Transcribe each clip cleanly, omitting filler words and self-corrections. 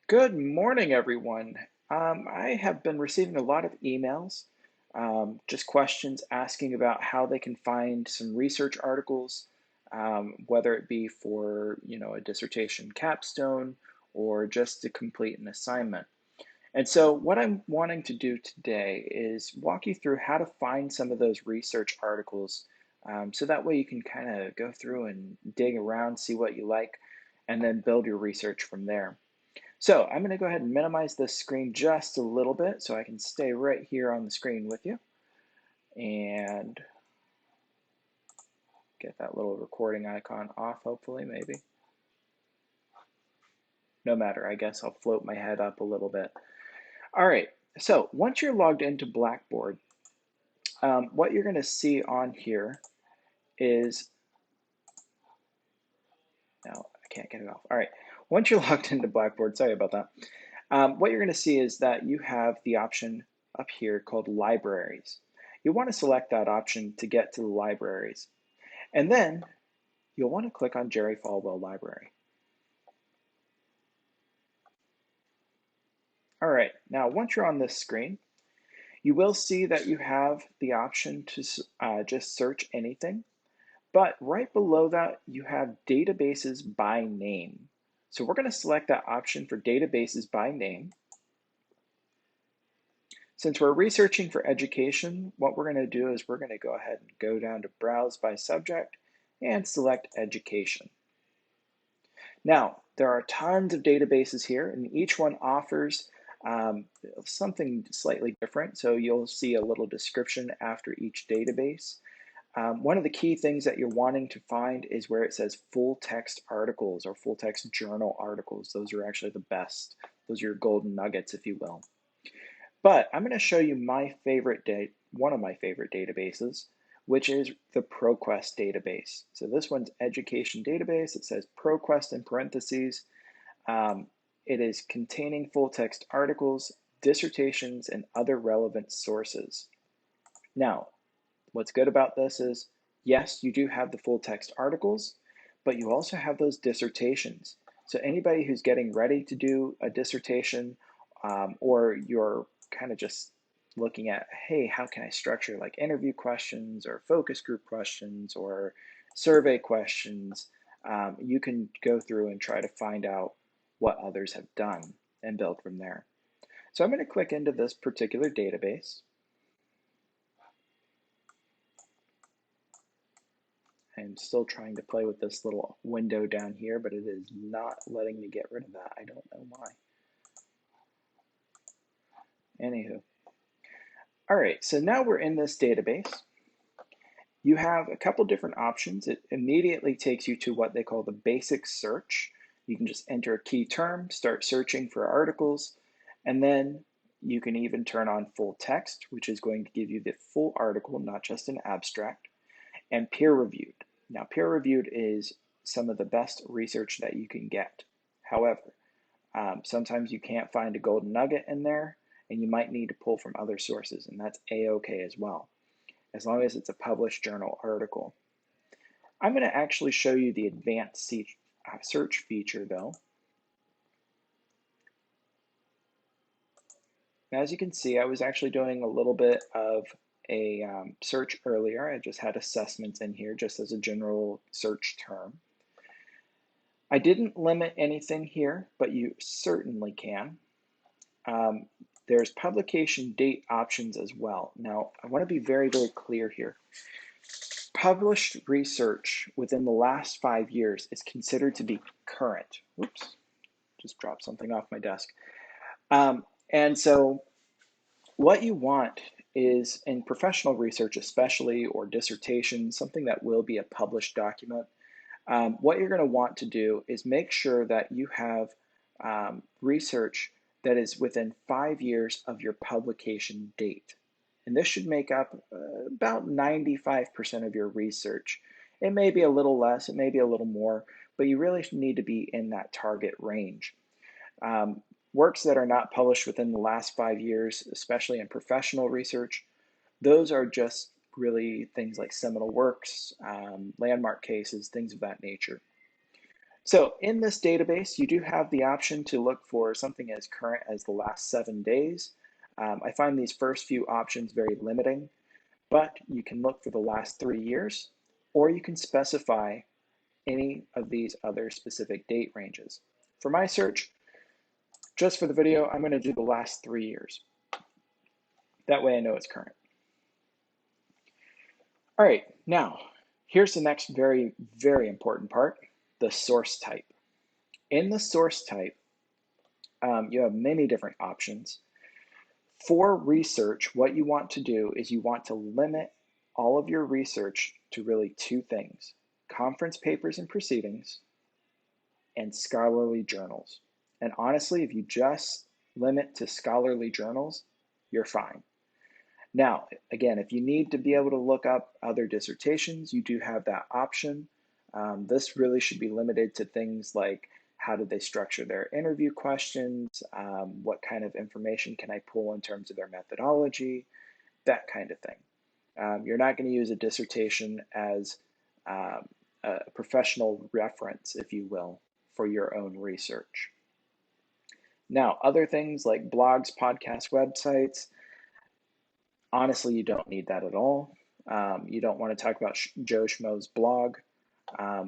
Good morning, everyone. I have been receiving a lot of emails, just questions asking about how they can find some research articles, whether it be for, a dissertation capstone or just to complete an assignment. And so what I'm wanting to do today is walk you through how to find some of those research articles, so that way you can kind of go through and dig around, see what you like, and then build your research from there. So I'm going to go ahead and minimize this screen just a little bit so I can stay right here on the screen with you and get that little recording icon off, hopefully, maybe. No matter, I guess I'll float my head up a little bit. All right, so once you're logged into Blackboard, what you're going to see on here is, no, I can't get it off. All right, once you're logged into Blackboard, sorry about that. What you're going to see is that you have the option up here called libraries. You want to select that option to get to the libraries. And then you'll want to click on Jerry Falwell Library. All right, now once you're on this screen, you will see that you have the option to just search anything. But right below that, you have databases by name. So we're going to select that option for databases by name. Since we're researching for education, what we're going to do is we're going to go ahead and go down to Browse by Subject and select Education. Now, there are tons of databases here, and each one offers something slightly different. So you'll see a little description after each database. One of the key things that you're wanting to find is where it says full text articles or full text journal articles. Those are actually the best. Those are your golden nuggets, if you will. But I'm going to show you one of my favorite databases, which is the ProQuest database. So this one's education database. It says ProQuest in parentheses. Um, it is containing full text articles, dissertations, and other relevant sources. Now, what's good about this is, yes, you do have the full text articles, but you also have those dissertations. So anybody who's getting ready to do a dissertation, or you're kind of just looking at, hey, how can I structure like interview questions or focus group questions or survey questions, you can go through and try to find out what others have done and build from there. So I'm going to click into this particular database. I'm still trying to play with this little window down here, but it is not letting me get rid of that. I don't know why. Anywho. All right, so now we're in this database. You have a couple different options. It immediately takes you to what they call the basic search. You can just enter a key term, start searching for articles, and then you can even turn on full text, which is going to give you the full article, not just an abstract, and peer reviewed. Now, peer reviewed is some of the best research that you can get. However, sometimes you can't find a golden nugget in there, and you might need to pull from other sources, and that's A-OK as well, as long as it's a published journal article. I'm going to actually show you the advanced search feature though. As you can see, I was actually doing a little bit of a search earlier. I just had assessments in here just as a general search term. I didn't limit anything here, but you certainly can. There's publication date options as well. Now, I want to be very, very clear here. Published research within the last 5 years is considered to be current. Oops, just dropped something off my desk. And so what you want is, in professional research especially, or dissertation, something that will be a published document, what you're going to want to do is make sure that you have research that is within 5 years of your publication date. And this should make up about 95% of your research. It may be a little less, it may be a little more, but you really need to be in that target range. Works that are not published within the last 5 years, especially in professional research, those are just really things like seminal works, landmark cases, things of that nature. So in this database, you do have the option to look for something as current as the last 7 days. I find these first few options very limiting, but you can look for the last 3 years, or you can specify any of these other specific date ranges. For my search, just for the video, I'm going to do the last 3 years. That way I know it's current. All right, now here's the next very, very important part, the source type. In the source type, you have many different options. For research, what you want to do is you want to limit all of your research to really 2 things, conference papers and proceedings and scholarly journals. And honestly, if you just limit to scholarly journals, you're fine. Now, again, if you need to be able to look up other dissertations, you do have that option. This really should be limited to things like how did they structure their interview questions, what kind of information can I pull in terms of their methodology, that kind of thing. You're not going to use a dissertation as a professional reference, if you will, for your own research. Now, other things like blogs, podcasts, websites, honestly, you don't need that at all. You don't want to talk about Joe Schmo's blog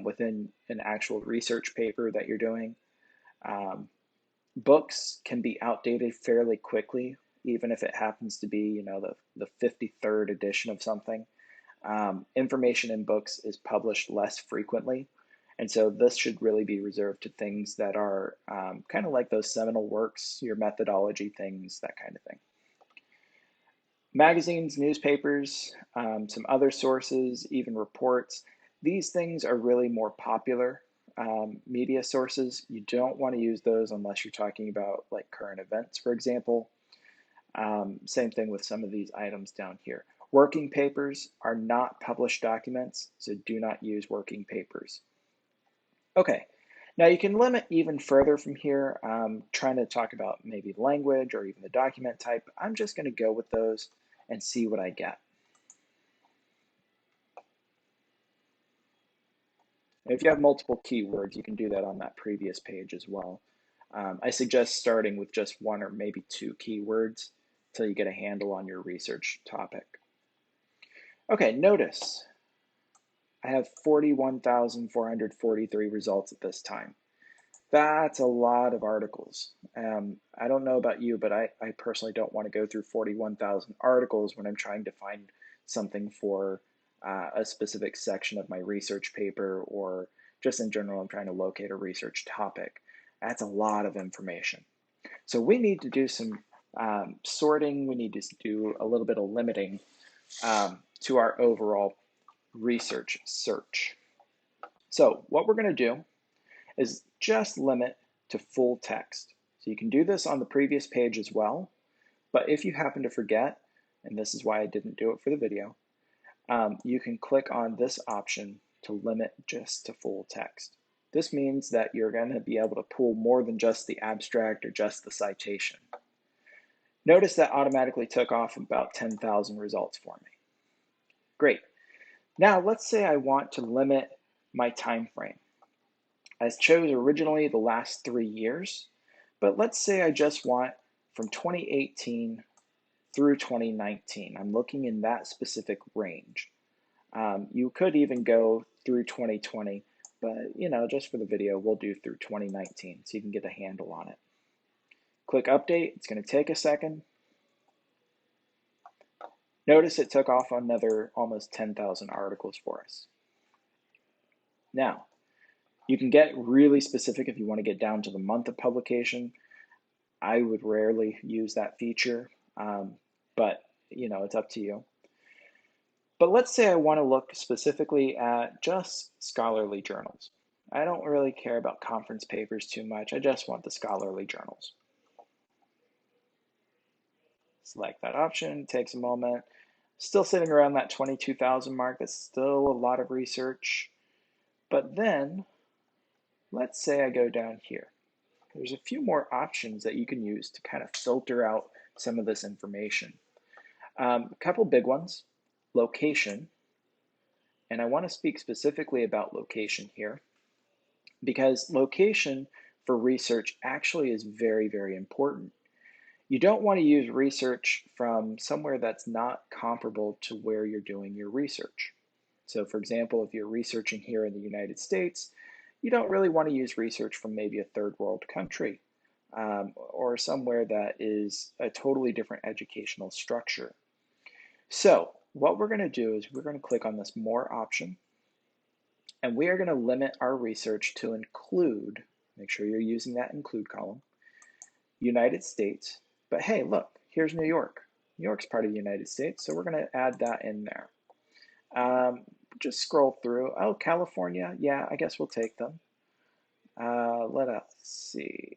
within an actual research paper that you're doing. Books can be outdated fairly quickly, even if it happens to be, the 53rd edition of something. Information in books is published less frequently. And so this should really be reserved to things that are kind of like those seminal works, your methodology things, that kind of thing. Magazines, newspapers, some other sources, even reports. These things are really more popular media sources. You don't want to use those unless you're talking about like current events, for example. Same thing with some of these items down here. Working papers are not published documents, so do not use working papers. Okay, now you can limit even further from here, trying to talk about maybe language or even the document type. I'm just going to go with those and see what I get. If you have multiple keywords, you can do that on that previous page as well. I suggest starting with just 1 or maybe 2 keywords until you get a handle on your research topic. Okay, notice I have 41,443 results at this time. That's a lot of articles. I don't know about you, but I personally don't want to go through 41,000 articles when I'm trying to find something for a specific section of my research paper, or just in general, I'm trying to locate a research topic. That's a lot of information. So we need to do some sorting. We need to do a little bit of limiting to our overall research search. So what we're going to do is just limit to full text. So you can do this on the previous page as well, but if you happen to forget, and this is why I didn't do it for the video, you can click on this option to limit just to full text. This means that you're going to be able to pull more than just the abstract or just the citation. Notice that automatically took off about 10,000 results for me. Great. Now let's say I want to limit my time frame. I chose originally the last 3 years, but let's say I just want from 2018 through 2019. I'm looking in that specific range. You could even go through 2020, but just for the video, we'll do through 2019 so you can get a handle on it. Click update. It's going to take a second. Notice it took off another almost 10,000 articles for us. Now, you can get really specific if you want to get down to the month of publication. I would rarely use that feature, but it's up to you. But let's say I want to look specifically at just scholarly journals. I don't really care about conference papers too much. I just want the scholarly journals. Select that option, takes a moment. Still sitting around that 22,000 mark. That's still a lot of research. But then, let's say I go down here. There's a few more options that you can use to kind of filter out some of this information. A couple big ones, location, and I want to speak specifically about location here. because location for research actually is very, very important. You don't want to use research from somewhere that's not comparable to where you're doing your research. So for example, if you're researching here in the United States, you don't really want to use research from maybe a third world country or somewhere that is a totally different educational structure. So what we're going to do is we're going to click on this More option, and we are going to limit our research to include, make sure you're using that include column, United States. But hey, look, here's New York. New York's part of the United States, so we're going to add that in there. Just scroll through. Oh, California, yeah, I guess we'll take them. Let us see.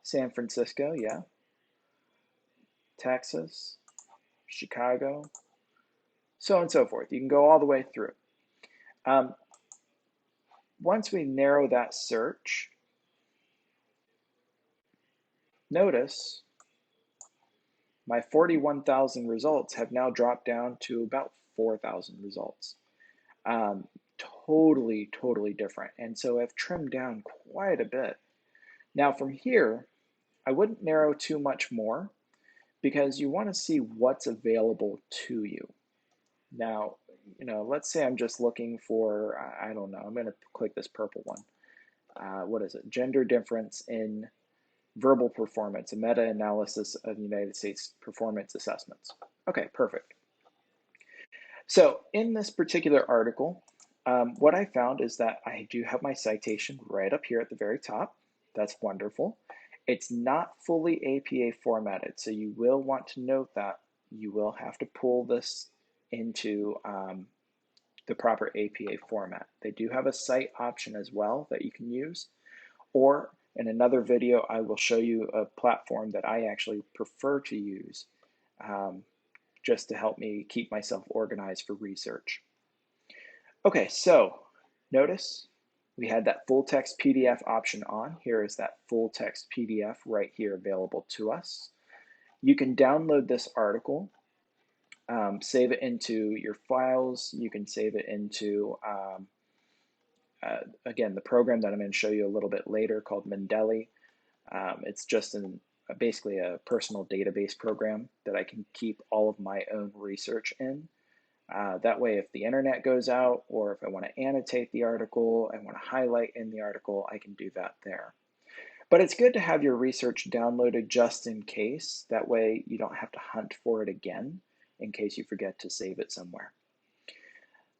San Francisco, yeah. Texas, Chicago, so on and so forth. You can go all the way through. Once we narrow that search, notice my 41,000 results have now dropped down to about 4,000 results. Totally different. And so I've trimmed down quite a bit. Now from here, I wouldn't narrow too much more because you want to see what's available to you. Now, let's say I'm just looking for, I don't know, I'm going to click this purple one. What is it? Gender difference in verbal performance, a meta-analysis of United States performance assessments. Okay, perfect. So in this particular article, what I found is that I do have my citation right up here at the very top. That's wonderful. It's not fully APA formatted, so you will want to note that you will have to pull this into the proper APA format. They do have a cite option as well that you can use, or in another video, I will show you a platform that I actually prefer to use just to help me keep myself organized for research. Okay, so notice we had that full text PDF option on. Here is that full text PDF right here available to us. You can download this article, save it into your files. You can save it into, again, the program that I'm going to show you a little bit later called Mendeley. It's just basically a personal database program that I can keep all of my own research in. That way, if the internet goes out, or if I want to annotate the article, I want to highlight in the article, I can do that there. But it's good to have your research downloaded just in case. That way, you don't have to hunt for it again in case you forget to save it somewhere.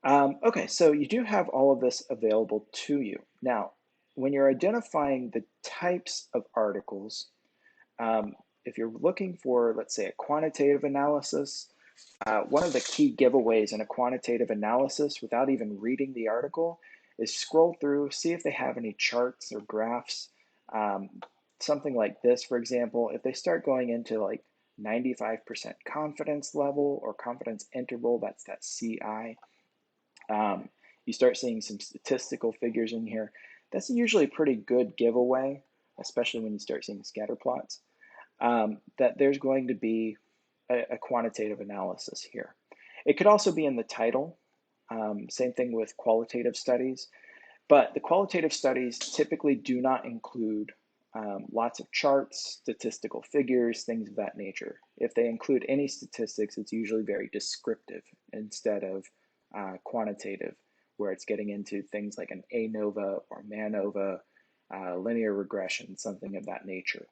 Okay, so you do have all of this available to you. Now, when you're identifying the types of articles, if you're looking for, let's say, a quantitative analysis, one of the key giveaways in a quantitative analysis without even reading the article is scroll through, see if they have any charts or graphs. Something like this, for example, if they start going into like 95% confidence level or confidence interval, that's that CI. You start seeing some statistical figures in here. That's usually a pretty good giveaway, especially when you start seeing scatter plots, that there's going to be a quantitative analysis here. It could also be in the title. Same thing with qualitative studies, but the qualitative studies typically do not include lots of charts, statistical figures, things of that nature. If they include any statistics, it's usually very descriptive instead of quantitative, where it's getting into things like an ANOVA or MANOVA, linear regression, something of that nature.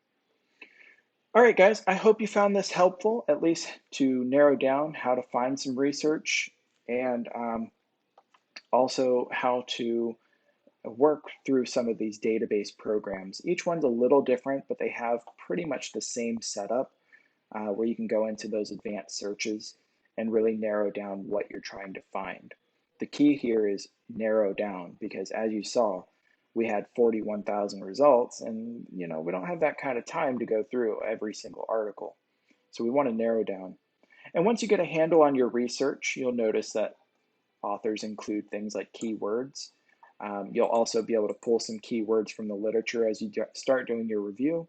All right, guys, I hope you found this helpful, at least to narrow down how to find some research and also how to work through some of these database programs. Each one's a little different, but they have pretty much the same setup where you can go into those advanced searches and really narrow down what you're trying to find. The key here is narrow down, because as you saw, we had 41,000 results, and we don't have that kind of time to go through every single article. So we want to narrow down. And once you get a handle on your research, you'll notice that authors include things like keywords. You'll also be able to pull some keywords from the literature as you start doing your review.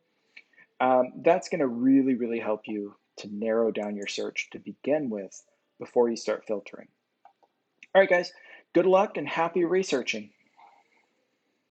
That's going to really help you to narrow down your search to begin with before you start filtering. All right, guys, good luck and happy researching.